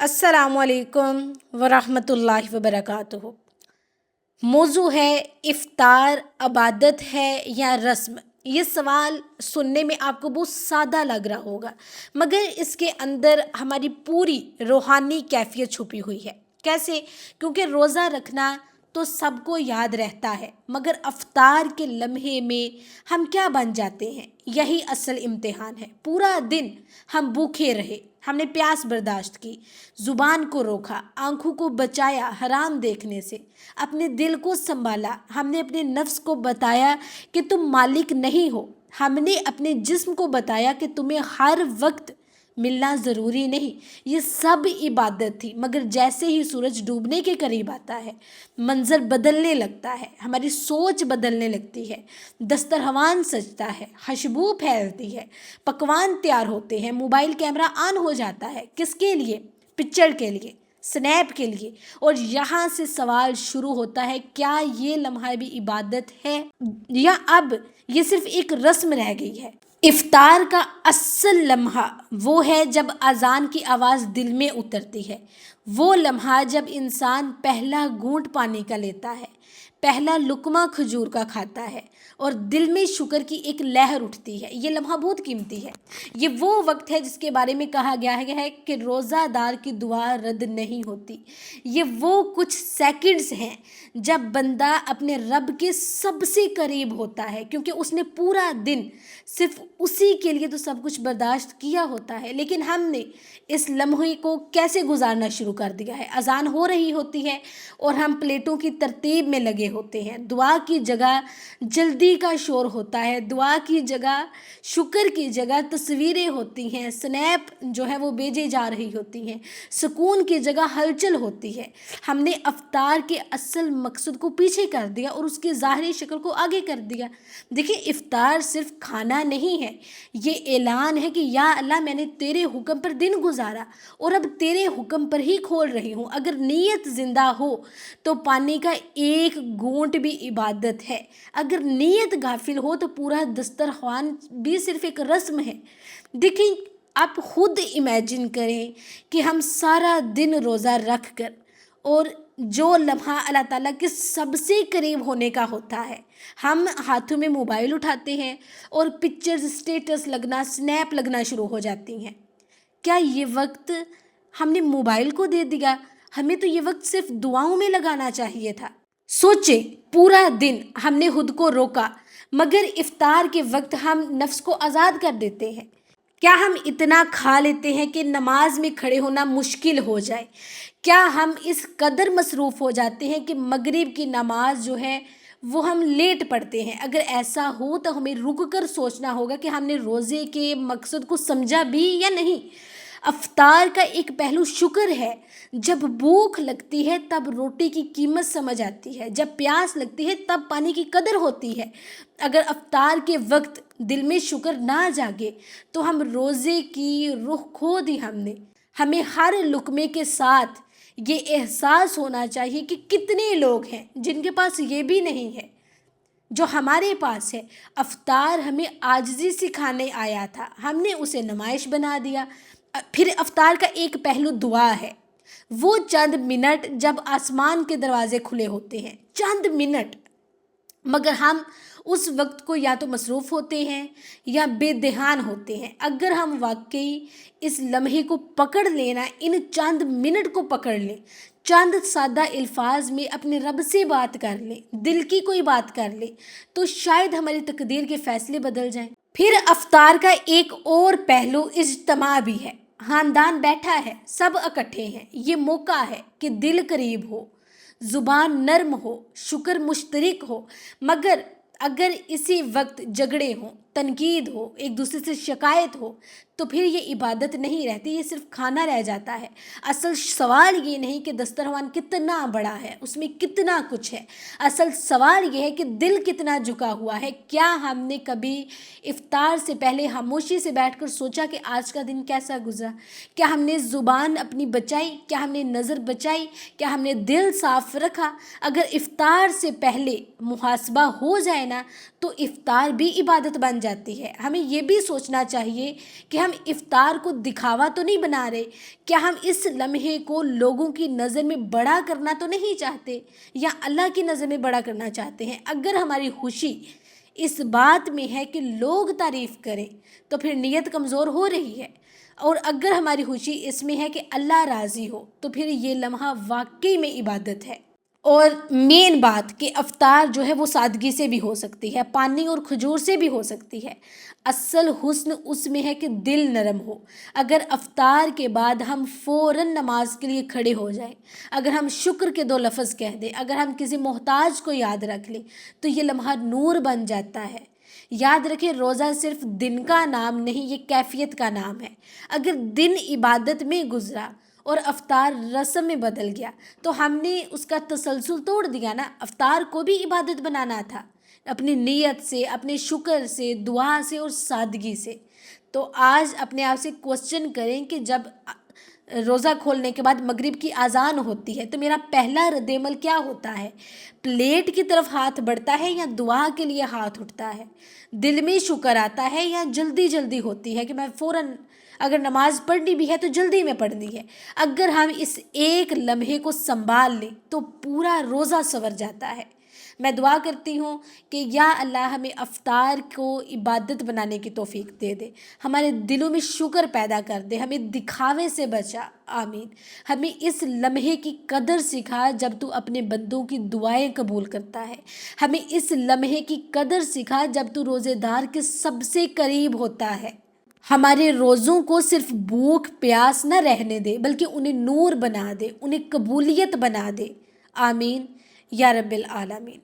अस्सलामुअलैकुम वरहमतुल्लाहि वबरकातुहू। मौजू है इफ़्तार इबादत है या रस्म। ये सवाल सुनने में आपको बहुत सादा लग रहा होगा, मगर इसके अंदर हमारी पूरी रूहानी कैफियत छुपी हुई है। कैसे? क्योंकि रोज़ा रखना तो सबको याद रहता है, मगर अफ्तार के लम्हे में हम क्या बन जाते हैं, यही असल इम्तिहान है। पूरा दिन हम भूखे रहे, हमने प्यास बर्दाश्त की, ज़ुबान को रोका, आंखों को बचाया हराम देखने से, अपने दिल को संभाला, हमने अपने नफ्स को बताया कि तुम मालिक नहीं हो, हमने अपने जिस्म को बताया कि तुम्हें हर वक्त मिलना ज़रूरी नहीं। ये सब इबादत थी, मगर जैसे ही सूरज डूबने के करीब आता है, मंज़र बदलने लगता है, हमारी सोच बदलने लगती है, दस्तरखान सजता है, खुशबू फैलती है, पकवान तैयार होते हैं, मोबाइल कैमरा ऑन हो जाता है। किसके लिए? पिक्चर के लिए, स्नैप के लिए। और यहाँ से सवाल शुरू होता है, क्या ये लम्हा भी इबादत है या अब ये सिर्फ एक रस्म रह गई है? इफ्तार का असल लम्हा वो है जब अजान की आवाज़ दिल में उतरती है। वो लम्हा जब इंसान पहला घूंट पानी का लेता है, पहला लुकमा खजूर का खाता है और दिल में शुक्र की एक लहर उठती है। ये लम्हा बहुत कीमती है। ये वो वक्त है जिसके बारे में कहा गया है कि रोज़ादार की दुआ रद्द नहीं होती। ये वो कुछ सेकंड्स हैं जब बंदा अपने रब के सबसे करीब होता है, क्योंकि उसने पूरा दिन सिर्फ उसी के लिए तो सब कुछ बर्दाश्त किया होता है। लेकिन हमने इस लम्हे को कैसे गुजारना शुरू कर दिया है। अजान हो रही होती है और हम प्लेटों की तरतीब में लगे होते हैं। दुआ की जगह जल्दी का शोर होता है, दुआ की जगह शुक्र की जगह तस्वीरें होती हैं, स्नैप जो है वो भेजी जा रही होती हैं, सुकून की जगह हलचल होती है। हमने अफ्तार के असल मकसद को पीछे कर दिया और उसकी ज़ाहिरी शक्ल को आगे कर दिया। देखिए, इफ्तार सिर्फ खाना नहीं है, ये ऐलान है कि या अल्लाह, मैंने तेरे हुक्म पर दिन गुजारा और अब तेरे हुक्म पर ही खोल रही हूँ। अगर नीयत जिंदा हो तो पानी का एक घूंट भी इबादत है। अगर नीयत गाफिल हो तो पूरा दस्तरखान भी सिर्फ एक रस्म है। देखिए, आप खुद इमेजिन करें कि हम सारा दिन रोज़ा रख कर और जो लम्हा अल्लाह ताला के सबसे करीब होने का होता है, हम हाथों में मोबाइल उठाते हैं और पिक्चर्स, स्टेटस लगना, स्नैप लगना शुरू हो जाती हैं। क्या ये वक्त हमने मोबाइल को दे दिया? हमें तो ये वक्त सिर्फ दुआओं में लगाना चाहिए था। सोचें, पूरा दिन हमने खुद को रोका, मगर इफ्तार के वक्त हम नफ्स को आज़ाद कर देते हैं। क्या हम इतना खा लेते हैं कि नमाज में खड़े होना मुश्किल हो जाए? क्या हम इस कदर मसरूफ़ हो जाते हैं कि मगरिब की नमाज जो है वो हम लेट पढ़ते हैं? अगर ऐसा हो तो हमें रुक कर सोचना होगा कि हमने रोज़े के मकसद को समझा भी या नहीं। अफ्तार का एक पहलू शुक्र है। जब भूख लगती है तब रोटी की कीमत समझ आती है, जब प्यास लगती है तब पानी की कदर होती है। अगर अफ्तार के वक्त दिल में शुक्र ना जागे तो हम रोज़े की रुख खो दी हमने। हमें हर लुकमे के साथ ये एहसास होना चाहिए कि कितने लोग हैं जिनके पास ये भी नहीं है जो हमारे पास है। अफ्तार हमें आजिज़ी सिखाने आया था, हमने उसे नुमाइश बना दिया। फिर अफ्तार का एक पहलू दुआ है। वो चंद मिनट जब आसमान के दरवाजे खुले होते हैं, चंद मिनट, मगर हम उस वक्त को या तो मसरूफ़ होते हैं या बेध्यान होते हैं। अगर हम वाकई इस लम्हे को पकड़ लेना, इन चंद मिनट को पकड़ लें, चंद सादा अल्फाज में अपने रब से बात कर लें, दिल की कोई बात कर लें, तो शायद हमारी तकदीर के फ़ैसले बदल जाएं। फिर अफ्तार का एक और पहलू इज्तिमा भी है। ख़ानदान बैठा है, सब इकट्ठे हैं। ये मौका है कि दिल करीब हो, ज़ुबान नरम हो, शुक्र मुश्तरक हो। मगर अगर इसी वक्त झगड़े हों, तनकीद हो, एक दूसरे से शिकायत हो, तो फिर ये इबादत नहीं रहती, ये सिर्फ खाना रह जाता है। असल सवाल ये नहीं कि दस्तरखान कितना बड़ा है, उसमें कितना कुछ है। असल सवाल ये है कि दिल कितना झुका हुआ है। क्या हमने कभी इफ्तार से पहले खामोशी से बैठकर सोचा कि आज का दिन कैसा गुजरा? क्या हमने ज़ुबान अपनी बचाई? क्या हमने नज़र बचाई? क्या हमने दिल साफ रखा? अगर इफ्तार से पहले मुहासबा हो जाए ना, تو افطار بھی عبادت بن جاتی ہے۔ ہمیں یہ بھی سوچنا چاہیے کہ ہم افطار کو دکھاوا تو نہیں بنا رہے، کیا ہم اس لمحے کو لوگوں کی نظر میں بڑا کرنا تو نہیں چاہتے، یا اللہ کی نظر میں بڑا کرنا چاہتے ہیں؟ اگر ہماری خوشی اس بات میں ہے کہ لوگ تعریف کریں تو پھر نیت کمزور ہو رہی ہے، اور اگر ہماری خوشی اس میں ہے کہ اللہ راضی ہو تو پھر یہ لمحہ واقعی میں عبادت ہے۔ اور مین بات کہ افطار جو ہے وہ سادگی سے بھی ہو سکتی ہے، پانی اور کھجور سے بھی ہو سکتی ہے۔ اصل حسن اس میں ہے کہ دل نرم ہو۔ اگر افطار کے بعد ہم فوراً نماز کے لیے کھڑے ہو جائیں، اگر ہم شکر کے 2 لفظ کہہ دیں، اگر ہم کسی محتاج کو یاد رکھ لیں تو یہ لمحہ نور بن جاتا ہے۔ یاد رکھیں، روزہ صرف دن کا نام نہیں، یہ کیفیت کا نام ہے۔ اگر دن عبادت میں گزرا اور افطار رسم میں بدل گیا تو ہم نے اس کا تسلسل توڑ دیا نا۔ افطار کو بھی عبادت بنانا تھا، اپنی نیت سے، اپنے شکر سے، دعا سے اور سادگی سے۔ تو آج اپنے آپ سے کوسچن کریں کہ جب روزہ کھولنے کے بعد مغرب کی اذان ہوتی ہے تو میرا پہلا رد عمل کیا ہوتا ہے؟ پلیٹ کی طرف ہاتھ بڑھتا ہے یا دعا کے لیے ہاتھ اٹھتا ہے؟ دل میں شکر آتا ہے یا جلدی جلدی ہوتی ہے کہ میں فوراً اگر نماز پڑھنی بھی ہے تو جلدی میں پڑھنی ہے؟ اگر ہم اس ایک لمحے کو سنبھال لیں تو پورا روزہ سنور جاتا ہے۔ میں دعا کرتی ہوں کہ یا اللہ ہمیں افطار کو عبادت بنانے کی توفیق دے دے، ہمارے دلوں میں شکر پیدا کر دے، ہمیں دکھاوے سے بچا، آمین۔ ہمیں اس لمحے کی قدر سکھا جب تو اپنے بندوں کی دعائیں قبول کرتا ہے، ہمیں اس لمحے کی قدر سکھا جب تو روزے دار کے سب سے قریب ہوتا ہے۔ ہمارے روزوں کو صرف بھوک پیاس نہ رہنے دے بلکہ انہیں نور بنا دے، انہیں قبولیت بنا دے، آمین یا رب العالمین۔